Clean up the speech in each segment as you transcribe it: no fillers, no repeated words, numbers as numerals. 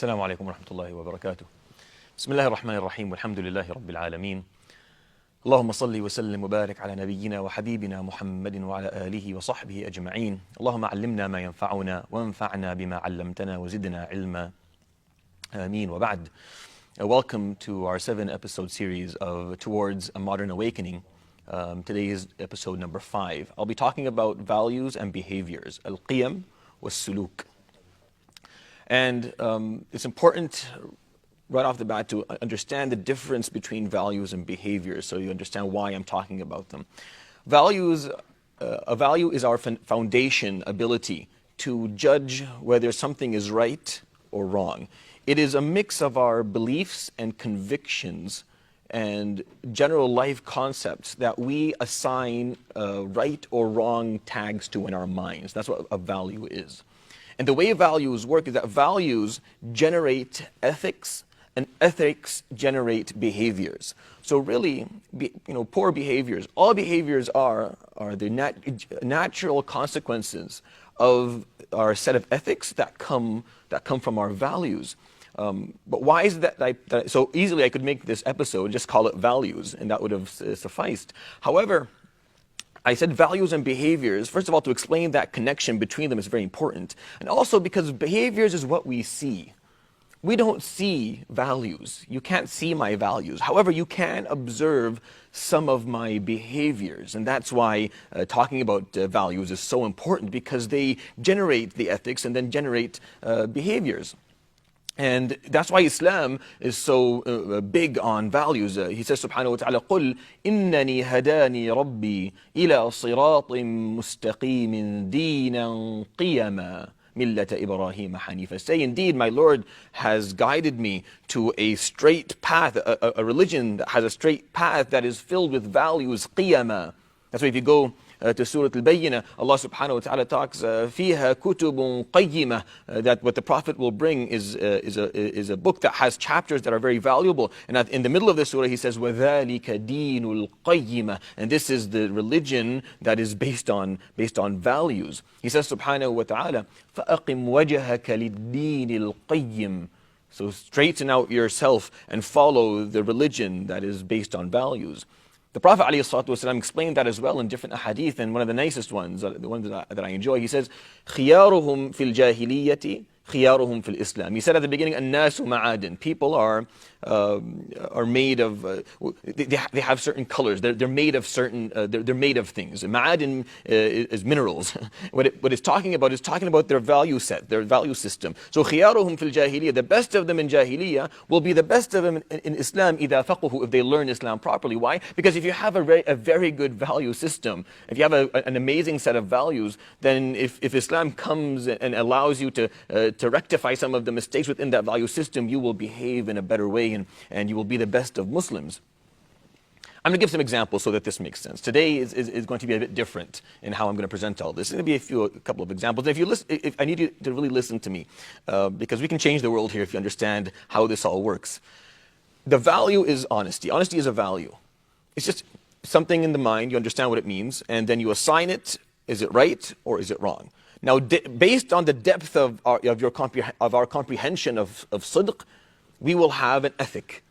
السلام عليكم ورحمة الله وبركاته. بسم الله الرحمن الرحيم والحمد لله رب العالمين. اللهم صل وسلم وبارك على نبينا وحبيبنا محمد وعلى آله وصحبه أجمعين. اللهم علمنا ما ينفعنا وانفعنا بما علمتنا وزدنا علما. آمين. وبعد. Welcome to our 7-episode series of Towards a Modern Awakening. Today is episode number 5. I'll be talking about values and behaviors, al-qiyam was-suluk. And it's important right off the bat to understand the difference between values and behaviors so you understand why I'm talking about them. Values, a value is our foundation ability to judge whether something is right or wrong. It is a mix of our beliefs and convictions and general life concepts that we assign right or wrong tags to in our minds. That's what a value is. And the way values work is that values generate ethics, and ethics generate behaviors. So really, poor behaviors, all behaviors are the natural consequences of our set of ethics that come from our values. But why is that so easily I could make this episode, just call it values, and that would have sufficed. However, I said values and behaviors, first of all, to explain that connection between them is very important. And also because behaviors is what we see. We don't see values. You can't see my values. However, you can observe some of my behaviors. And that's why talking about values is so important, because they generate the ethics and then generate behaviors. And that's why Islam is so big on values. He says, subhanahu wa ta'ala, قُلْ إِنَّنِي هَدَانِي رَبِّي إِلَى صِرَاطٍ مُسْتَقِيمٍ دِينًا قِيَمًا مِلَّةَ إِبْرَاهِيمَ حَنِيفًا. Say, indeed, my Lord has guided me to a straight path, a religion that has a straight path that is filled with values, قِيَمًا. That's why if you go to Surah Al-Bayyinah, Allah subhanahu wa ta'ala talks, فِيهَا كُتُبٌ قَيِّمَةٌ, that what the Prophet will bring is a book that has chapters that are very valuable. And in the middle of the surah, he says, وَذَلِكَ دِينُ الْقَيِّمَةِ, and this is the religion that is based on values. He says, subhanahu wa ta'ala, فَأَقِمْ وَجَهَكَ لِلدِّينِ الْقَيِّمِ. So straighten out yourself and follow the religion that is based on values. The Prophet ﷺ explained that as well in different ahadith, and one of the nicest ones, the ones that I enjoy, he says, خِيَارُهُمْ فِي الْجَاهِلِيَّةِ خِيَارُهُمْ فِي الْإِسْلَامِ. He said at the beginning, النَّاسُ مَعَادٍ. People are made of, they have certain colors, they're made of certain, they're made of things. Ma'adin is minerals. What it's talking about is talking about their value set, their value system. So خِيَارُهُمْ فِي الْجَاهِلِيَّةِ, the best of them in Jahiliyyah will be the best of them in Islam إِذَا فَقُهُ, if they learn Islam properly. Why? Because if you have a very good value system, if you have an amazing set of values, then if Islam comes and allows you to rectify some of the mistakes within that value system, you will behave in a better way, and you will be the best of Muslims. I'm going to give some examples so that this makes sense. Today is going to be a bit different in how I'm going to present all this. It's going to be a couple of examples. If I need you to really listen to me, because we can change the world here if you understand how this all works. The value is honesty. Honesty is a value. It's just something in the mind, you understand what it means, and then you assign it, is it right or is it wrong? Now, based on the depth of our comprehension of sidq, we will have an ethic.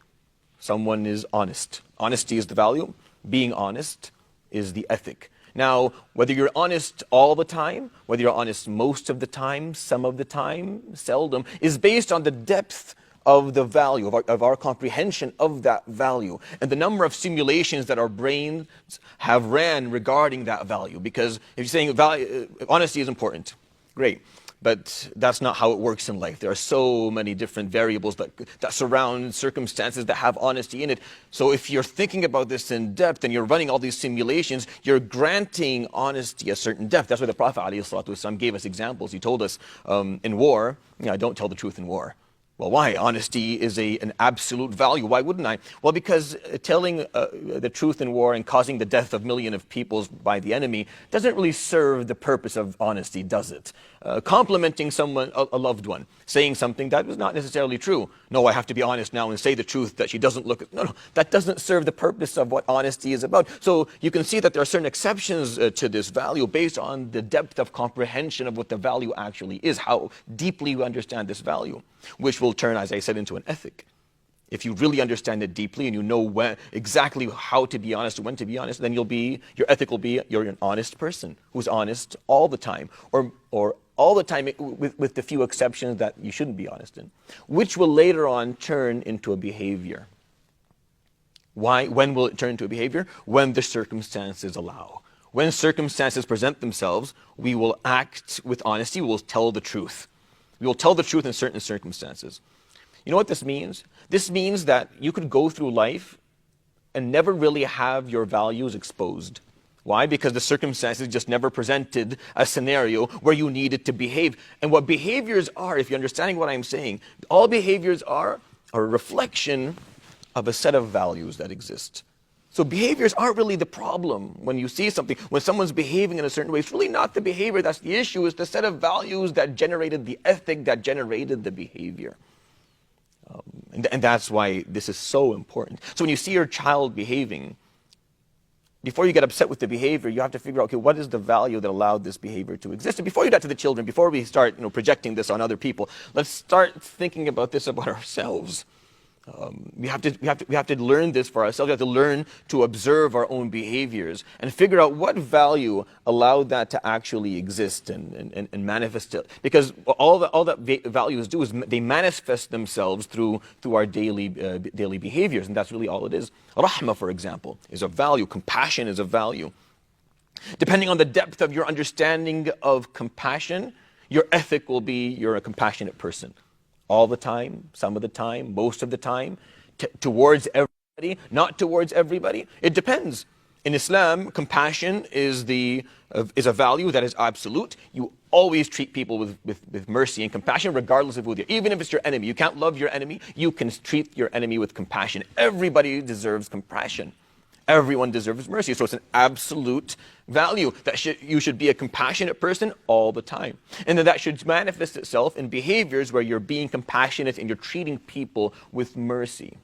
Someone is honest. Honesty is the value. Being honest is the ethic. Now, whether you're honest all the time, whether you're honest most of the time, some of the time, seldom, is based on the depth of the value, of our comprehension of that value, and the number of simulations that our brains have ran regarding that value. Because if you're saying honesty is important, great. But that's not how it works in life. There are so many different variables that surround circumstances that have honesty in it. So if you're thinking about this in depth and you're running all these simulations, you're granting honesty a certain depth. That's why the Prophet ﷺ gave us examples. He told us in war, don't tell the truth in war. Well, why? Honesty is an absolute value. Why wouldn't I? Well, because telling the truth in war and causing the death of millions of people by the enemy doesn't really serve the purpose of honesty, does it? Complimenting someone, a loved one, saying something that was not necessarily true. No, I have to be honest now and say the truth that she doesn't look at. No, that doesn't serve the purpose of what honesty is about. So you can see that there are certain exceptions to this value based on the depth of comprehension of what the value actually is, how deeply we understand this value, which will will turn, as I said, into an ethic. If you really understand it deeply and you know exactly how to be honest, when to be honest, then your ethic will be you're an honest person who's honest all the time, or all the time with the few exceptions that you shouldn't be honest in, which will later on turn into a behavior. Why? When will it turn into a behavior? When the circumstances allow. When circumstances present themselves, we will act with honesty, we will tell the truth. We will tell the truth in certain circumstances. You know what this means? This means that you could go through life and never really have your values exposed. Why? Because the circumstances just never presented a scenario where you needed to behave. And what behaviors are, if you're understanding what I'm saying, all behaviors are a reflection of a set of values that exist. So behaviors aren't really the problem when you see something. When someone's behaving in a certain way, it's really not the behavior that's the issue. It's the set of values that generated the ethic that generated the behavior. And that's why this is so important. So when you see your child behaving, before you get upset with the behavior, you have to figure out, okay, what is the value that allowed this behavior to exist? And before you get to the children, before we start projecting this on other people, let's start thinking about this about ourselves. We have to learn this for ourselves. We have to learn to observe our own behaviors and figure out what value allowed that to actually exist and manifest it. Because all that values do is they manifest themselves through our daily behaviors, and that's really all it is. Rahmah, for example, is a value. Compassion is a value. Depending on the depth of your understanding of compassion, your ethic will be you're a compassionate person. All the time, some of the time, most of the time, towards everybody, not towards everybody. It depends. In Islam, compassion is a value that is absolute. You always treat people with mercy and compassion, regardless of who they are. Even if it's your enemy, you can't love your enemy. You can treat your enemy with compassion. Everybody deserves compassion. Everyone deserves mercy. So it's an absolute value that you should be a compassionate person all the time. And then that should manifest itself in behaviors where you're being compassionate and you're treating people with mercy.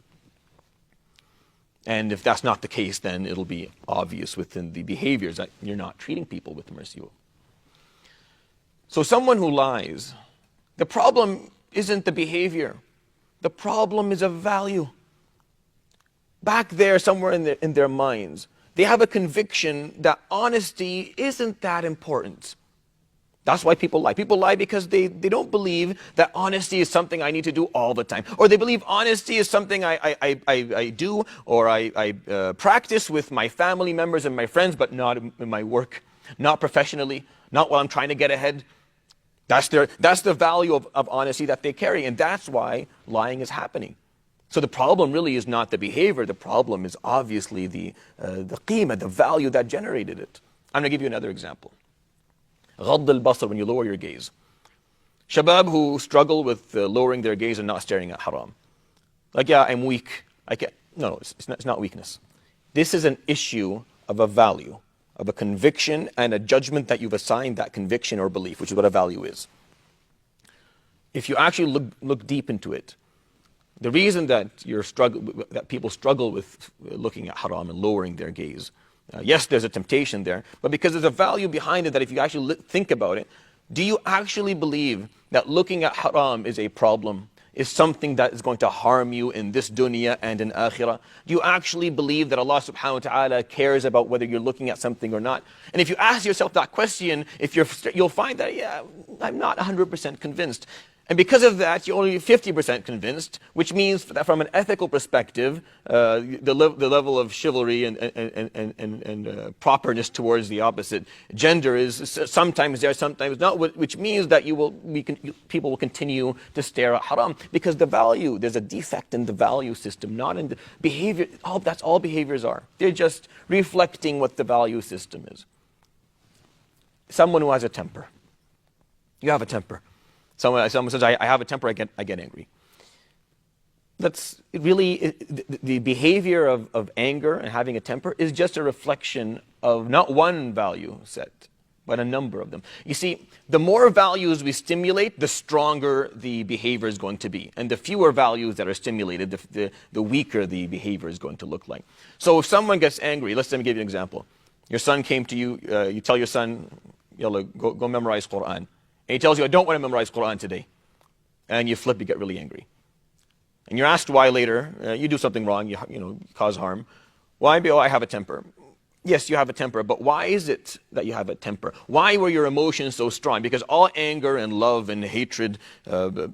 And if that's not the case, then it'll be obvious within the behaviors that you're not treating people with mercy. So someone who lies, the problem isn't the behavior. The problem is a value. Back there, somewhere in their minds, they have a conviction that honesty isn't that important. That's why people lie. People lie because they don't believe that honesty is something I need to do all the time. Or they believe honesty is something I do or I practice with my family members and my friends, but not in my work, not professionally, not while I'm trying to get ahead. That's the value of honesty that they carry, and that's why lying is happening. So the problem really is not the behavior. The problem is obviously the qima, the value that generated it. I'm going to give you another example. Ghadd al-basar, when you lower your gaze. Shabab who struggle with lowering their gaze and not staring at haram. Like, yeah, I'm weak. I can't. No, it's not weakness. This is an issue of a value, of a conviction and a judgment that you've assigned that conviction or belief, which is what a value is. If you actually look deep into it, the reason that people struggle with looking at haram and lowering their gaze, yes, there's a temptation there, but because there's a value behind it that if you actually think about it, do you actually believe that looking at haram is a problem, is something that is going to harm you in this dunya and in akhirah? Do you actually believe that Allah subhanahu wa ta'ala cares about whether you're looking at something or not? And if you ask yourself that question, you'll find that, yeah, I'm not 100% convinced. And because of that, you're only 50% convinced, which means that from an ethical perspective, the level of chivalry and properness towards the opposite gender is sometimes there, sometimes not, which means that people will continue to stare at haram. Because there's a defect in the value system, not in the behavior. That's all behaviors are. They're just reflecting what the value system is. Someone who has a temper. You have a temper. Someone says, I have a temper, I get angry. That's really, the behavior of anger and having a temper is just a reflection of not one value set, but a number of them. You see, the more values we stimulate, the stronger the behavior is going to be. And the fewer values that are stimulated, the weaker the behavior is going to look like. So if someone gets angry, let me give you an example. Your son came to you, you tell your son, Yalla, go memorize Quran. And he tells you, I don't want to memorize Quran today. And you get really angry. And you're asked why later, you do something wrong, you cause harm. Why? Oh, I have a temper. Yes, you have a temper, but why is it that you have a temper? Why were your emotions so strong? Because all anger and love and hatred they're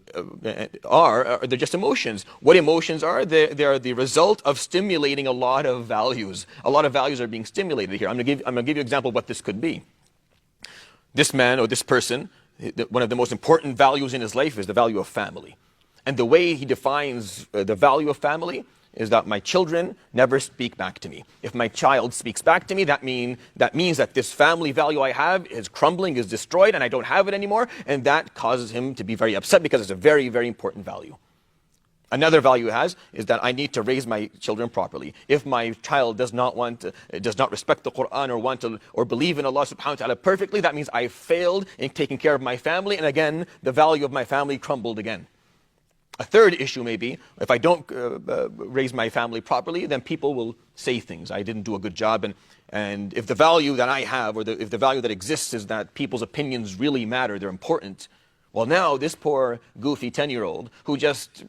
just emotions. What emotions are? They are the result of stimulating a lot of values. A lot of values are being stimulated here. I'm going to give you an example of what this could be. This man or this person, one of the most important values in his life is the value of family. And the way he defines the value of family is that my children never speak back to me. If my child speaks back to me, that means that this family value I have is crumbling, is destroyed, and I don't have it anymore, and that causes him to be very upset because it's a very, very important value. Another value he has is that I need to raise my children properly. If my child does not respect the Quran or believe in Allah subhanahu wa ta'ala perfectly, that means I failed in taking care of my family, and again, the value of my family crumbled again. A third issue may be, if I don't raise my family properly, then people will say things. I didn't do a good job. And if the value that I have, or if the value that exists is that people's opinions really matter, they're important, well now this poor goofy 10-year-old who just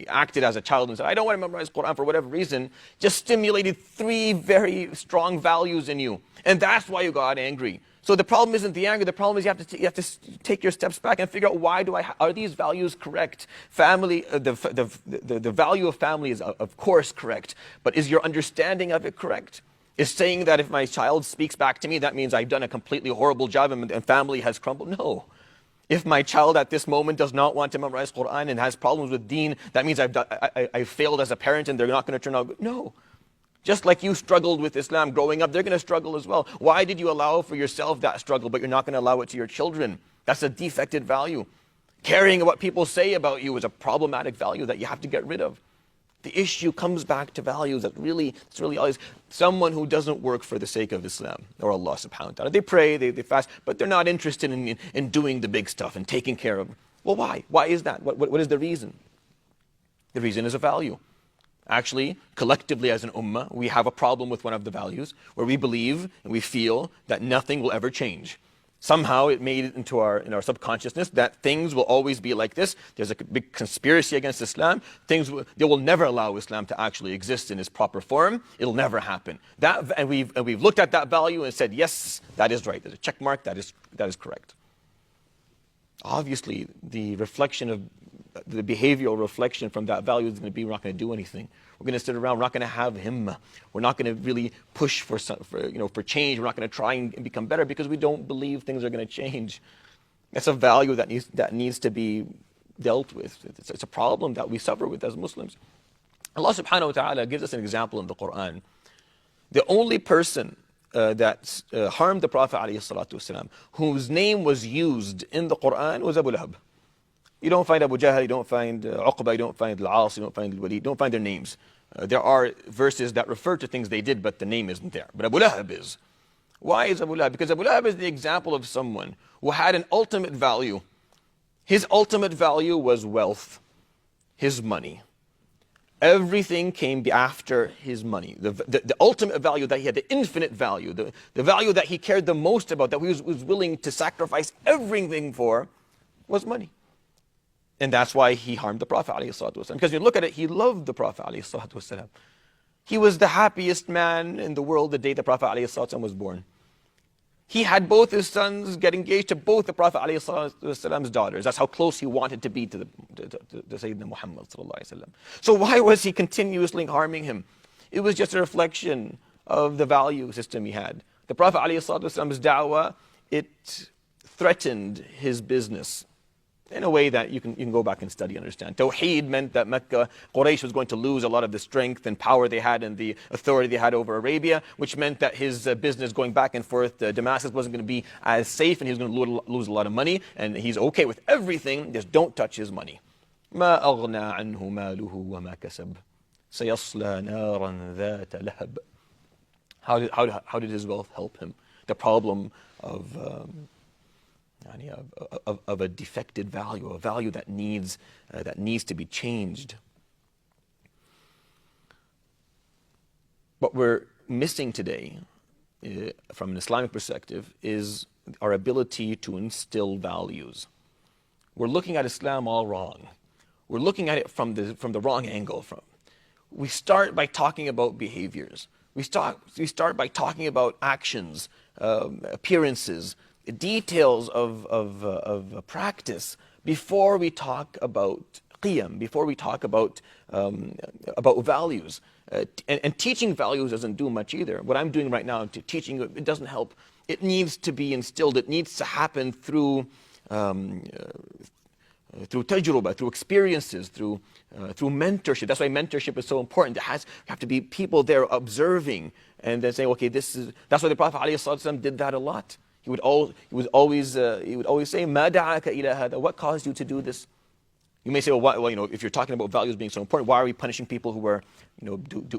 acted as a child and said, I don't want to memorize Quran for whatever reason, just stimulated 3 very strong values in you. And that's why you got angry. So the problem isn't the anger, the problem is you have to take your steps back and figure out why are these values correct? Family, the value of family is of course correct, but is your understanding of it correct? Is saying that if my child speaks back to me, that means I've done a completely horrible job and family has crumbled? No. If my child at this moment does not want to memorize Quran and has problems with deen, that means I've failed as a parent and they're not going to turn out good? No. Just like you struggled with Islam growing up, they're going to struggle as well. Why did you allow for yourself that struggle, but you're not going to allow it to your children? That's a defected value. Caring what people say about you is a problematic value that you have to get rid of. The issue comes back to values that it's really always someone who doesn't work for the sake of Islam or Allah subhanahu wa ta'ala. They pray, they fast, but they're not interested in doing the big stuff and taking care of. Well, why? Why is that? What is the reason? The reason is a value. Actually, collectively as an ummah, we have a problem with one of the values where we believe and we feel that nothing will ever change. Somehow it made it into in our subconsciousnness that things will always be like this. There's a big conspiracy against Islam. They will never allow Islam to actually exist in its proper form. It'll never happen. And we've looked at that value and said, yes, that is right. There's a check mark. That is correct. Obviously, the behavioral reflection from that value is going to be we're not going to do anything. We're going to sit around. We're not going to have himmah. We're not going to really push for change. We're not going to try and become better because we don't believe things are going to change. That's a value that needs to be dealt with. It's a problem that we suffer with as Muslims. Allah subhanahu wa ta'ala gives us an example in the Quran. The only person that harmed the Prophet ﷺ, whose name was used in the Quran, was Abu Lahab. You don't find Abu Jahl, you don't find Uqba, you don't find Al-As, you don't find Al-Walid, you don't find their names. There are verses that refer to things they did, but the name isn't there. But Abu Lahab is. Why is Abu Lahab? Because Abu Lahab is the example of someone who had an ultimate value. His ultimate value was wealth, his money. Everything came after his money. The ultimate value that he had, the infinite value, the value that he cared the most about, that he was willing to sacrifice everything for, was money. And that's why he harmed the Prophet ﷺ. Because you look at it, he loved the Prophet ﷺ. He was the happiest man in the world the day the Prophet ﷺ was born. He had both his sons get engaged to both the Prophet ﷺ's daughters. That's how close he wanted to be to Sayyidina Muhammad ﷺ. So why was he continuously harming him? It was just a reflection of the value system he had. The Prophet ﷺ's da'wah, it threatened his business in a way that you can go back and study and understand. Tawheed meant that Mecca, Quraysh was going to lose a lot of the strength and power they had and the authority they had over Arabia, which meant that his business going back and forth to Damascus wasn't going to be as safe and he was going to lose a lot of money, and he's okay with everything, just don't touch his money. ما أغنى عنه ماله وما كسب سيصلى نارا ذات لهب. How did his wealth help him? The problem of a defected value, a value that needs to be changed. What we're missing today, from an Islamic perspective, is our ability to instill values. We're looking at Islam all wrong. we're looking at it from the wrong angle. We start by talking about behaviors. We start by talking about actions, appearances, details of practice before we talk about qiyam, before we talk about values. And teaching values doesn't do much either. What I'm doing right now, teaching, it doesn't help. It needs to be instilled. It needs to happen through tajruba, through experiences, through mentorship. That's why mentorship is so important. There have to be people there observing and then saying, okay, that's why the Prophet ﷺ did that a lot. He would always say, "Ma da'aka ila hada?" What caused you to do this? You may say, well, if you're talking about values being so important, why are we punishing people who are,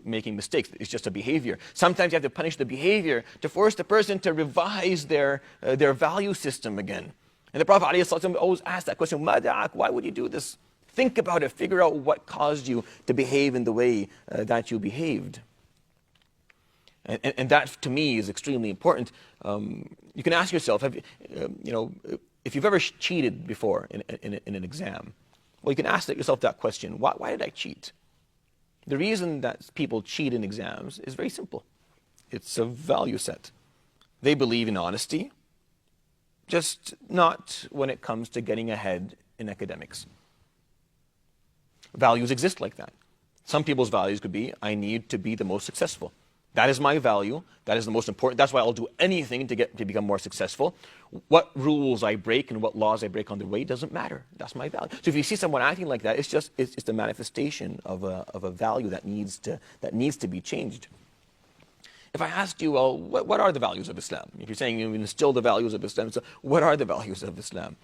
making mistakes? It's just a behavior. Sometimes you have to punish the behavior to force the person to revise their value system again. And the Prophet ﷺ always asked that question, "Ma da'ak?" Why would you do this? Think about it. Figure out what caused you to behave in the way that you behaved. And that, to me, is extremely important. You can ask yourself, if you've ever cheated before in an exam, well, you can ask yourself that question, why did I cheat? The reason that people cheat in exams is very simple. It's a value set. They believe in honesty, just not when it comes to getting ahead in academics. Values exist like that. Some people's values could be, I need to be the most successful. That is my value. That is the most important. That's why I'll do anything to become more successful. What rules I break and what laws I break on the way doesn't matter. That's my value. So if you see someone acting like that, it's the manifestation of a value that needs to be changed. If I asked you, well, what are the values of Islam? If you're saying you instill the values of Islam, so what are the values of Islam?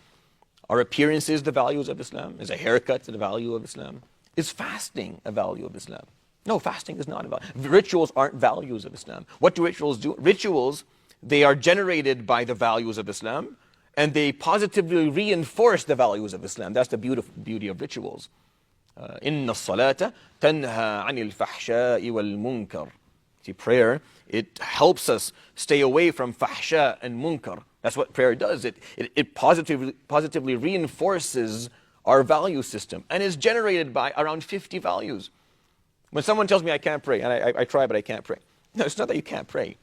Are appearances the values of Islam? Is a haircut the value of Islam? Is fasting a value of Islam? No, fasting is not a value. Rituals aren't values of Islam. What do rituals do? Rituals, they are generated by the values of Islam, and they positively reinforce the values of Islam. That's the beauty of rituals. Inna salata tanha anil fahsha'i wal munkar. See, prayer, it helps us stay away from fahsha and munkar. That's what prayer does. It positively reinforces our value system and is generated by around 50 values. When someone tells me I can't pray, and I try but I can't pray. No, it's not that you can't pray.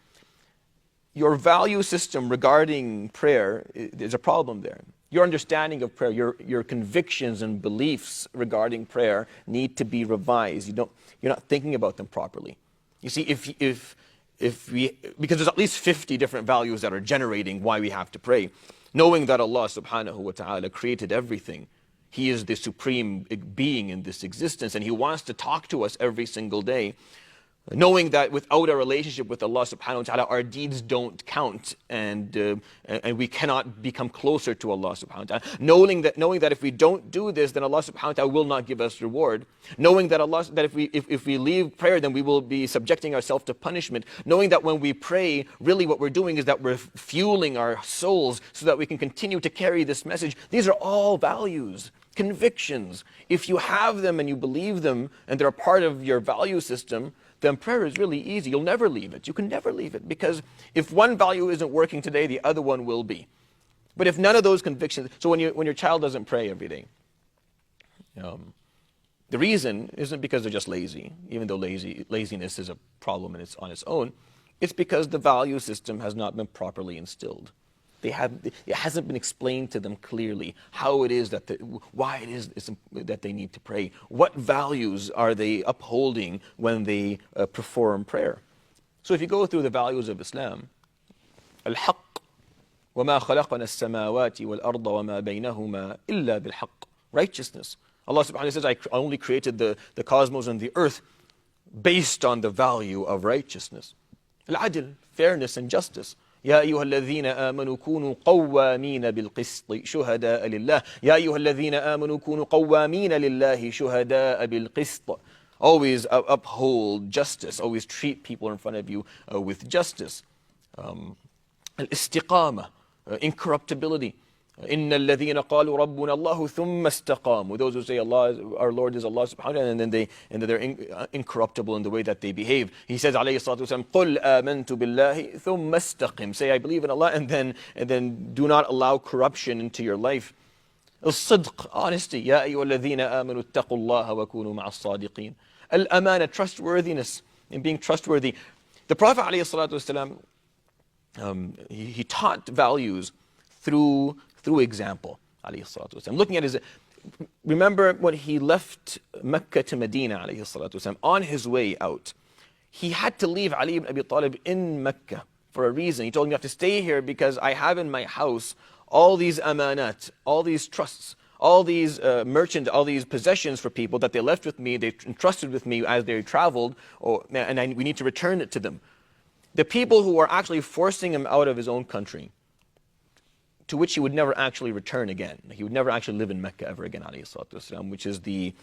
Your value system regarding prayer, there's a problem there. Your understanding of prayer, your convictions and beliefs regarding prayer need to be revised. You're not thinking about them properly. You see, because there's at least 50 different values that are generating why we have to pray. Knowing that Allah subhanahu wa ta'ala created everything. He is the supreme being in this existence, and He wants to talk to us every single day. Knowing that without a relationship with Allah subhanahu wa ta'ala, our deeds don't count, and we cannot become closer to Allah subhanahu wa ta'ala. Knowing that if we don't do this, then Allah subhanahu wa ta'ala will not give us reward. Knowing that if we leave prayer, then we will be subjecting ourselves to punishment. Knowing that when we pray, really what we're doing is that we're fueling our souls so that we can continue to carry this message. These are all values, convictions. If you have them and you believe them, and they're a part of your value system, then prayer is really easy. You'll never leave it. You can never leave it, because if one value isn't working today, the other one will be. But if none of those convictions, so when your child doesn't pray every day, the reason isn't because they're just lazy, even though laziness is a problem on its own. It's because the value system has not been properly instilled. It hasn't been explained to them clearly how it is why it is that they need to pray. What values are they upholding when they perform prayer? So if you go through the values of Islam, al-haqq, وَمَا خَلَقْنَا السَّمَاوَاتِ وَالْأَرْضَ وَمَا بَيْنَهُمَا إِلَّا بِالْحَقِّ. Righteousness. Allah subhanahu wa ta'ala says, I only created the cosmos and the earth based on the value of righteousness. Al-adl, fairness and justice. يا أيها الذين آمنوا كونوا قوامين بالقسط شهداء لله. يا أيها الذين آمنوا كونوا قوامين لله شهداء بالقسط. Always uphold justice. Always treat people in front of you with justice. Al-istiqamah, incorruptibility. إن الذين قالوا ربنا الله ثم استقاموا. Those who say our Lord is Allah subhanahu wa ta'ala, and then they're incorruptible in the way that they behave. He says عليه الصلاة والسلام قل آمنت بالله ثم استقم. Say I believe in Allah, and then do not allow corruption into your life. الصدق, honesty. يا أيها الذين آمنوا اتقوا الله وكونوا مع الصادقين. Al-amana, trustworthiness, and being trustworthy. The Prophet ﷺ, he taught values through example. Looking at his, remember when he left Mecca to Medina, on his way out, he had to leave Ali ibn Abi Talib in Mecca for a reason. He told him, you have to stay here because I have in my house all these amanat, all these trusts, all these all these possessions for people that they left with me, they entrusted with me as they traveled, and we need to return it to them. The people who were actually forcing him out of his own country, to which he would never actually return again. He would never actually live in Mecca ever again, which is the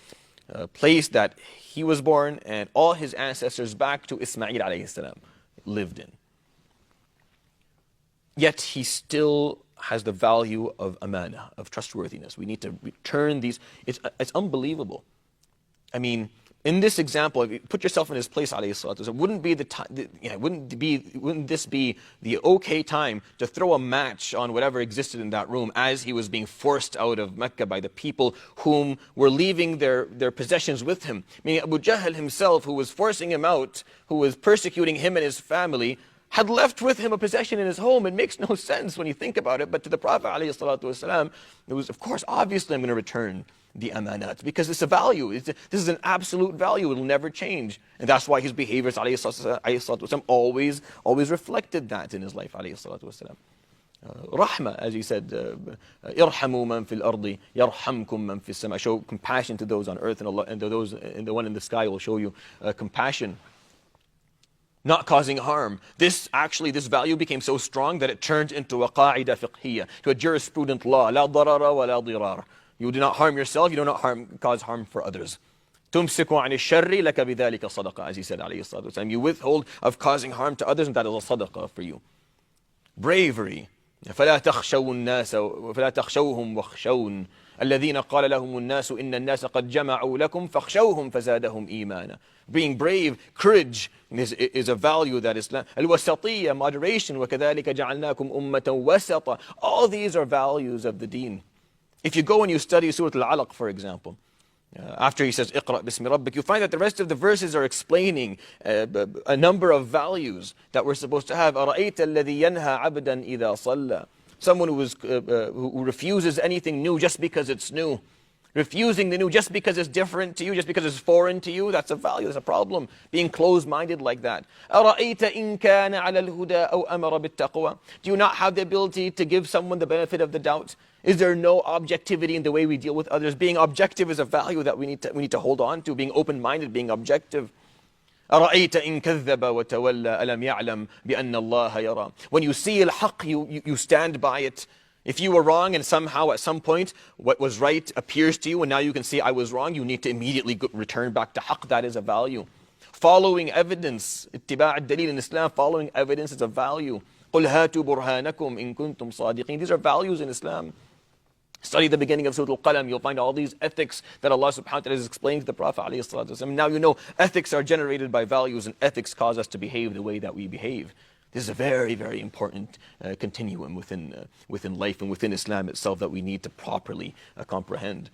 place that he was born and all his ancestors back to Ismail lived in. Yet he still has the value of amana, of trustworthiness. We need to return these. It's unbelievable. I mean, in this example, if you put yourself in his place, wouldn't this be the okay time to throw a match on whatever existed in that room as he was being forced out of Mecca by the people whom were leaving their possessions with him? Meaning Abu Jahl himself, who was forcing him out, who was persecuting him and his family, had left with him a possession in his home. It makes no sense when you think about it. But to the Prophet ﷺ, it was, of course, obviously I'm going to return the amanat, because it's a value. This is an absolute value. It will never change. And that's why his behaviors ﷺ always reflected that in his life. Rahmah, as he said, irhamu man fil ardi yarhamkum man fis sama. Show compassion to those on earth, and Allah, and those, and the one in the sky will show you compassion. Not causing harm. This value became so strong that it turned into a qa'ida fiqhiyya, to a jurisprudent law. La darara wa la dirar. You do not harm yourself, you do not cause harm for others. Tumsiku an ash-sharri laka bidhalika sadaqa, as he said, alayhi salatu wasalam. You withhold of causing harm to others, and that is a sadaqah for you. Bravery. فَلَا تَخْشَوُوا النَّاسَ وَفَلَا تَخْشَوْهُمْ وَخْشَوْنَ الَّذِينَ قَالَ لَهُمُ النَّاسُ إِنَّ النَّاسَ قَدْ جَمَعُوا لَكُمْ فَخْشَوْهُمْ فَزَادَهُمْ إِيمَانًا. Being brave, courage, is a value that Islam. Al-wasatiyya, moderation. وَكَذَلِكَ جَعَلْنَاكُمْ أُمَّةً وَسَطًا. All these are values of the deen. If you go and you study Surah Al-Alaq, for example, after he says, اقرأ بسم ربك, you find that the rest of the verses are explaining a number of values that we're supposed to have. أَرَأَيْتَ الَّذِي يَنْهَى عَبْدًا إِذَا صَلَّى. Someone who refuses anything new just because it's new. Refusing the new just because it's different to you, just because it's foreign to you, that's a value, that's a problem. Being closed-minded like that. أَرَأَيْتَ إِنْ كَانَ عَلَى الْهُدَى أَوْ أَمَرَ بِالتَّقْوَى. Do you not have the ability to give someone the benefit of the doubt? Is there no objectivity in the way we deal with others? Being objective is a value that we need to hold on to. Being open-minded, being objective. أَرَأَيْتَ إِنْ كَذَّبَ وَتَوَلَّى أَلَمْ يَعْلَمْ بِأَنَّ اللَّهَ يَرَى. When you see al-haq, you stand by it. If you were wrong and somehow at some point what was right appears to you and now you can see I was wrong, you need to immediately return back to haqq. That is a value. Following evidence, اتباع الدليل in Islam, following evidence is a value. قُلْ هَاتُوا بُرْهَانَكُمْ إِن كُنْتُمْ صَادِقِينَ. These are values in Islam. Study the beginning of Surah Al-Qalam, you'll find all these ethics that Allah subhanahu wa ta'ala is explaining to the Prophet ﷺ. Now you know ethics are generated by values, and ethics cause us to behave the way that we behave. This is a very, very important continuum within life and within Islam itself that we need to properly comprehend.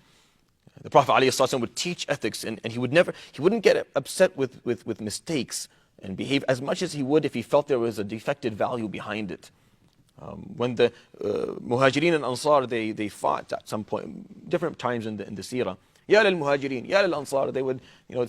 The Prophet ﷺ would teach ethics, and he wouldn't get upset with mistakes and behave as much as he would if he felt there was a defected value behind it. When the Muhajirin and Ansar, they fought at some point, different times in the seerah. Ya lil Muhajirin, Ya lil Ansar. They would,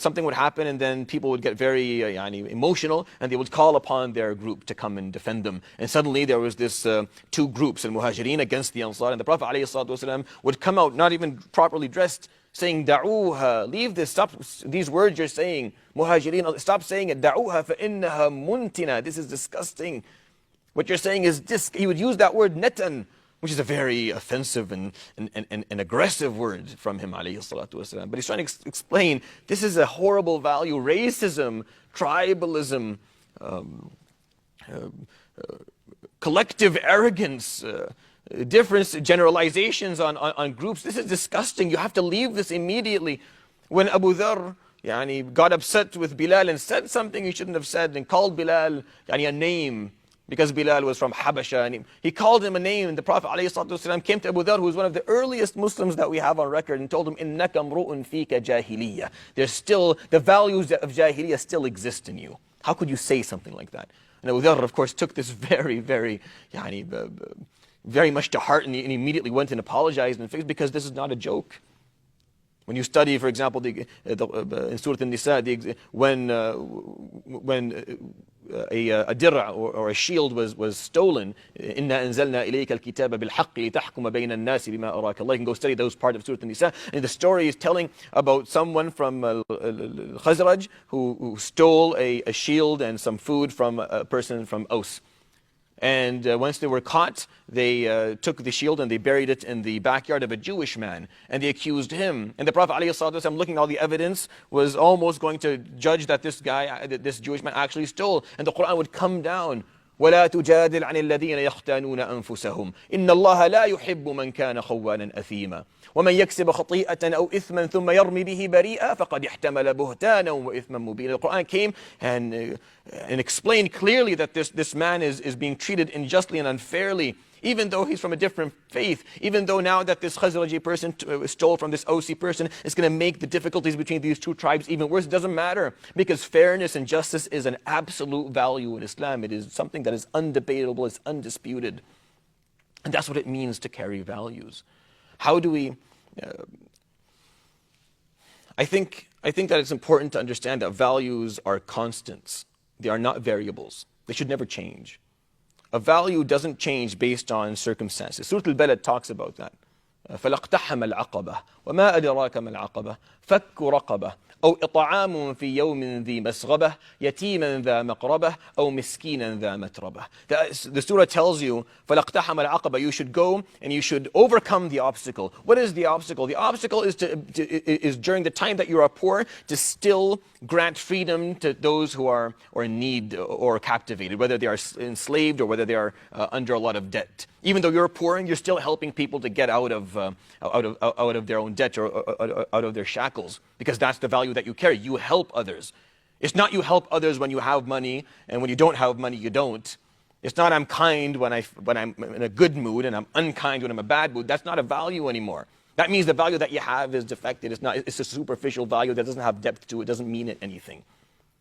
something would happen, and then people would get very emotional, and they would call upon their group to come and defend them. And suddenly there was this two groups, the Muhajirin against the Ansar, and the Prophet ﷺ would come out, not even properly dressed, saying, Da'uha, leave this, stop these words you're saying. Muhajirin, stop saying it. Da'uha فَإِنَّهَا muntina. This is disgusting. What you're saying is this. He would use that word netan, which is a very offensive and aggressive word from him, alayhi salatu wasalam. But he's trying to explain, this is a horrible value. Racism, tribalism, collective arrogance, difference, generalizations on groups. This is disgusting. You have to leave this immediately. When Abu Dharr got upset with Bilal and said something he shouldn't have said and called Bilal a name, because Bilal was from Habasha, and he called him a name, and the Prophet ﷺ came to Abu Dharr, who was one of the earliest Muslims that we have on record, and told him, إِنَّكَ امْرُؤٌ فِيكَ جَاهِلِيَّةٌ. There's still, the values of Jahiliyyah still exist in you. How could you say something like that? And Abu Dharr, of course, took this very, very, very much to heart, and he immediately went and apologized and fixed, because this is not a joke. When you study, for example, in Surah An-Nisa, when a dir'a or a shield was stolen, إِنَّا أَنزَلْنَا إِلَيْكَ الْكِتَابَ بِالْحَقِّ لِتَحْكُمَ بَيْنَ النَّاسِ بِمَا أَرَاكَ اللَّهُ. You can go study those parts of Surah An-Nisa. And the story is telling about someone from Khazraj who stole a shield and some food from a person from Aus. And once they were caught, they took the shield and they buried it in the backyard of a Jewish man. And they accused him. And the Prophet ﷺ, looking at all the evidence, was almost going to judge that this Jewish man actually stole. And the Quran would come down. وَلَا تُجَادِلْ عَنِ الَّذِينَ يَخْتَانُونَ أَنفُسَهُمْ إِنَّ اللَّهَ لَا يُحِبُّ مَنْ كَانَ خَوَّانًا أَثِيمًا وَمَنْ يَكْسِبَ خَطِيئَةً أَوْ إِثْمًا ثُمَّ يَرْمِ بِهِ بَرِيئًا فَقَدْ احْتَمَلَ بُهْتَانًا وَإِثْمًا مُبِينًا. The Quran came and explained clearly that this man is being treated unjustly and unfairly, even though he's from a different faith, even though now that this Khazraji person stole from this Ausi person, it's going to make the difficulties between these two tribes even worse. It doesn't matter, because fairness and justice is an absolute value in Islam. It is something that is undebatable, it's undisputed. And that's what it means to carry values. How do we... I think that it's important to understand that values are constants. They are not variables. They should never change. A value doesn't change based on circumstances. Surah Al-Balad talks about that. فَلَاقْتَحَمَ الْعَقَبَةَ وَمَا أَدْرَاكَ مَا الْعَقَبَةُ فَكُّ رَقَبَةٍ أو إطعام في يوم ذي مسغبة يتيما ذا مقربة أو مسكينا ذا متربة. The surah tells you, فَلَاقْتَحَمَ الْعَقَبَةَ, you should go and you should overcome the obstacle. What is the obstacle? The obstacle is is during the time that you are poor, to still grant freedom to those who are in need or captivated, whether they are enslaved or whether they are under a lot of debt. Even though you're poor, you're still helping people to get out of their own debt or out of their shackles, because that's the value that you carry. You help others. It's not you help others when you have money, and when you don't have money, you don't. It's not I'm kind when I'm in a good mood and I'm unkind when I'm in a bad mood. That's not a value anymore. That means the value that you have is defected. It's a superficial value that doesn't have depth to it. It doesn't mean anything.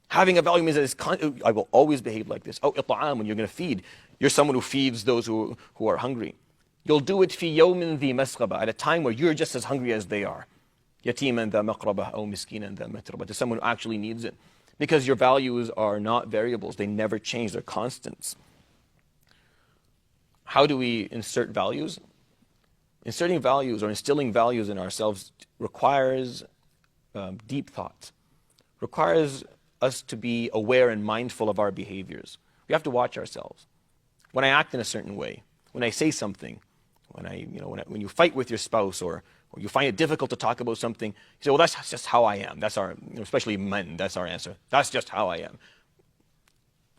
Having a value means that I will always behave like this. إطعام, when you're going to feed. You're someone who feeds those who are hungry. You'll do it في يوم ذي مسغبة, at a time where you're just as hungry as they are. يتيما ذا مقربة أو مسكينا ذا متربة, to someone who actually needs it. Because your values are not variables. They never change. They're constants. How do we insert values? Inserting values or instilling values in ourselves requires deep thought. Requires us to be aware and mindful of our behaviors. We have to watch ourselves. When I act in a certain way, when I say something, when you fight with your spouse, or you find it difficult to talk about something, you say, well, that's just how I am. That's our, especially men, that's our answer. That's just how I am.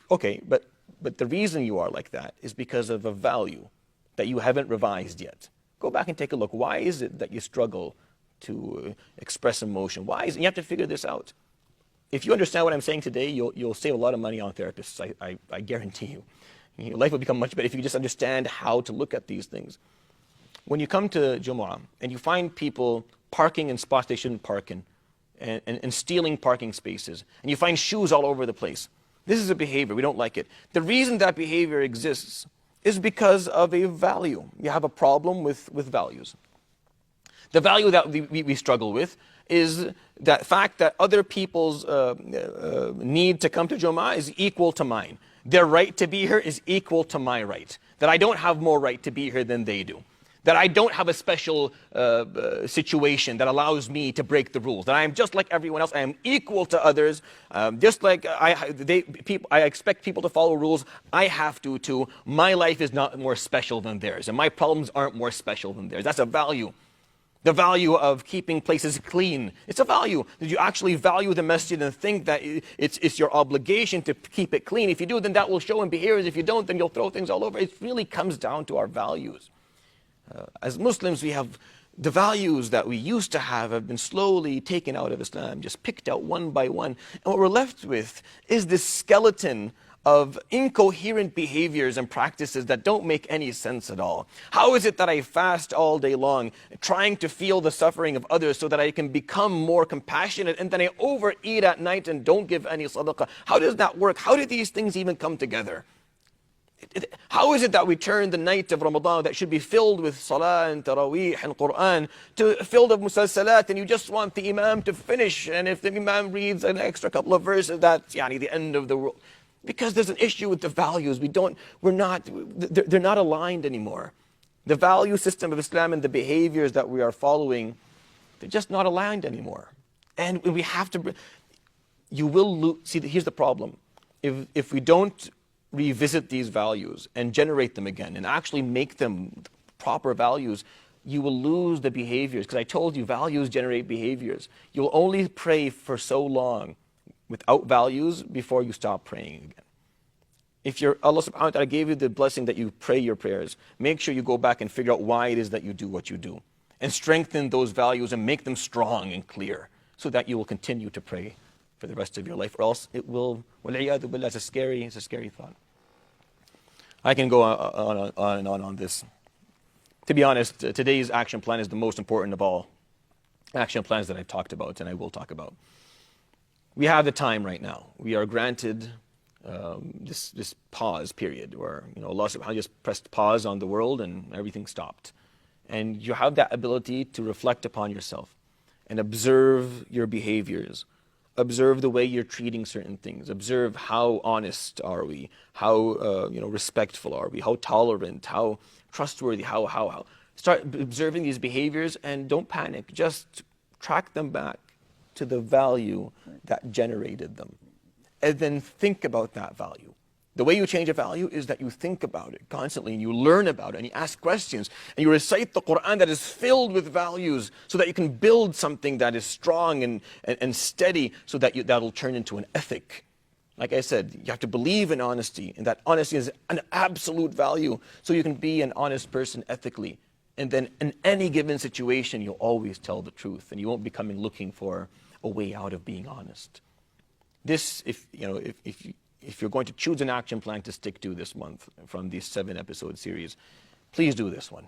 Okay, but the reason you are like that is because of a value that you haven't revised yet. Go back and take a look. Why is it that you struggle to express emotion? Why is it? You have to figure this out. If you understand what I'm saying today, you'll save a lot of money on therapists, I guarantee you. Your life will become much better if you just understand how to look at these things. When you come to Jumu'ah and you find people parking in spots they shouldn't park in, and stealing parking spaces, and you find shoes all over the place, this is a behavior. We don't like it. The reason that behavior exists is because of a value. You have a problem with values. The value that we struggle with is that fact that other people's need to come to Jumu'ah is equal to mine. Their right to be here is equal to my right. That I don't have more right to be here than they do. That I don't have a special situation that allows me to break the rules. That I am just like everyone else. I am equal to others. Just like I expect people to follow rules, I have to too. My life is not more special than theirs. And my problems aren't more special than theirs. That's a value. The value of keeping places clean. It's a value. Did you actually value the masjid and think that it's your obligation to keep it clean? If you do, then that will show in behaviors. If you don't, then you'll throw things all over. It really comes down to our values. As Muslims, we have the values that we used to have been slowly taken out of Islam, just picked out one by one. And what we're left with is this skeleton of incoherent behaviors and practices that don't make any sense at all. How is it that I fast all day long, trying to feel the suffering of others so that I can become more compassionate, and then I overeat at night and don't give any sadaqah? How does that work? How do these things even come together? How is it that we turn the night of Ramadan that should be filled with salah and taraweeh and Quran to filled with musalsalat, and you just want the imam to finish, and if the imam reads an extra couple of verses, that's the end of the world? Because there's an issue with the values. They're not aligned anymore. The value system of Islam and the behaviors that we are following, they're just not aligned anymore. And we have to, you will lose. See, here's the problem. If we don't revisit these values and generate them again and actually make them proper values, you will lose the behaviors. Because I told you, values generate behaviors. You'll only pray for so long without values before you stop praying again. If Allah subhanahu wa ta'ala gave you the blessing that you pray your prayers, make sure you go back and figure out why it is that you do what you do. And strengthen those values and make them strong and clear so that you will continue to pray for the rest of your life, or else it will, wal-'iyadhu billah, it's a scary thought. I can go on and on this. To be honest, today's action plan is the most important of all action plans that I've talked about and I will talk about. We have the time right now. We are granted this pause period where Allah subhanahu wa ta'ala just pressed pause on the world and everything stopped. And you have that ability to reflect upon yourself and observe your behaviors. Observe the way you're treating certain things. Observe how honest are we, how respectful are we, how tolerant, how trustworthy, how. Start observing these behaviors and don't panic. Just track them back to the value that generated them. And then think about that value. The way you change a value is that you think about it constantly and you learn about it and you ask questions and you recite the Quran that is filled with values so that you can build something that is strong and steady so that that'll turn into an ethic. Like I said, you have to believe in honesty, and that honesty is an absolute value so you can be an honest person ethically. And then in any given situation, you'll always tell the truth and you won't be coming looking for a way out of being honest. This, if you're going to choose an action plan to stick to this month from this 7-episode series, please do this one.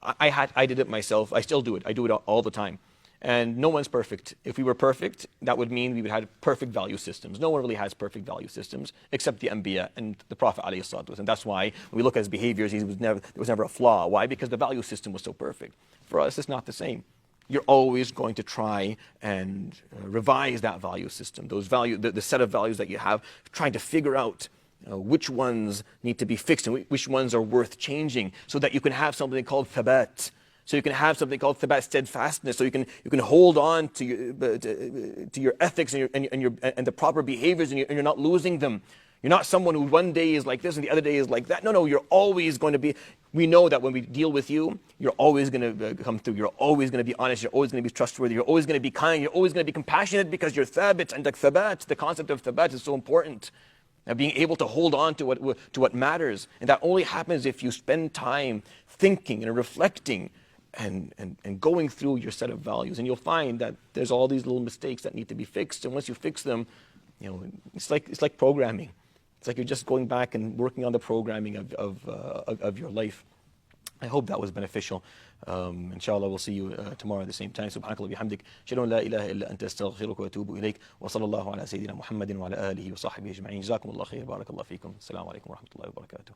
I did it myself. I still do it. I do it all the time. And no one's perfect. If we were perfect, that would mean we would have perfect value systems. No one really has perfect value systems except the Anbiya and the Prophet ﷺ. And that's why when we look at his behaviors, there was never a flaw. Why? Because the value system was so perfect. For us, it's not the same. You're always going to try and revise that value system, the set of values that you have, trying to figure out which ones need to be fixed and which ones are worth changing so that you can have something called thabat. So you can have something called thabat, steadfastness. So you can hold on to your ethics and the proper behaviors, and you're not losing them. You're not someone who one day is like this and the other day is like that. No, you're always going to be. We know that when we deal with you, you're always going to come through. You're always going to be honest. You're always going to be trustworthy. You're always going to be kind. You're always going to be compassionate because you're thabit. And thabat, the concept of thabat is so important. Now, being able to hold on to what matters. And that only happens if you spend time thinking and reflecting and going through your set of values. And you'll find that there's all these little mistakes that need to be fixed. And once you fix them, it's like programming. It's like you're just going back and working on the programming of your life. I hope that was beneficial. Inshallah, we'll see you tomorrow at the same time. Subhanakallah bihamdik. Shadu an la ilaha illa anta astaghfiruka wa atubu ilayk. Wa sallallahu ala sayyidina Muhammadin wa ala alihi wa sahbihi ajma'in. Jazakumullah khair. Barakallahu feekum. Assalamu alaikum wa rahmatullahi wa barakatuh.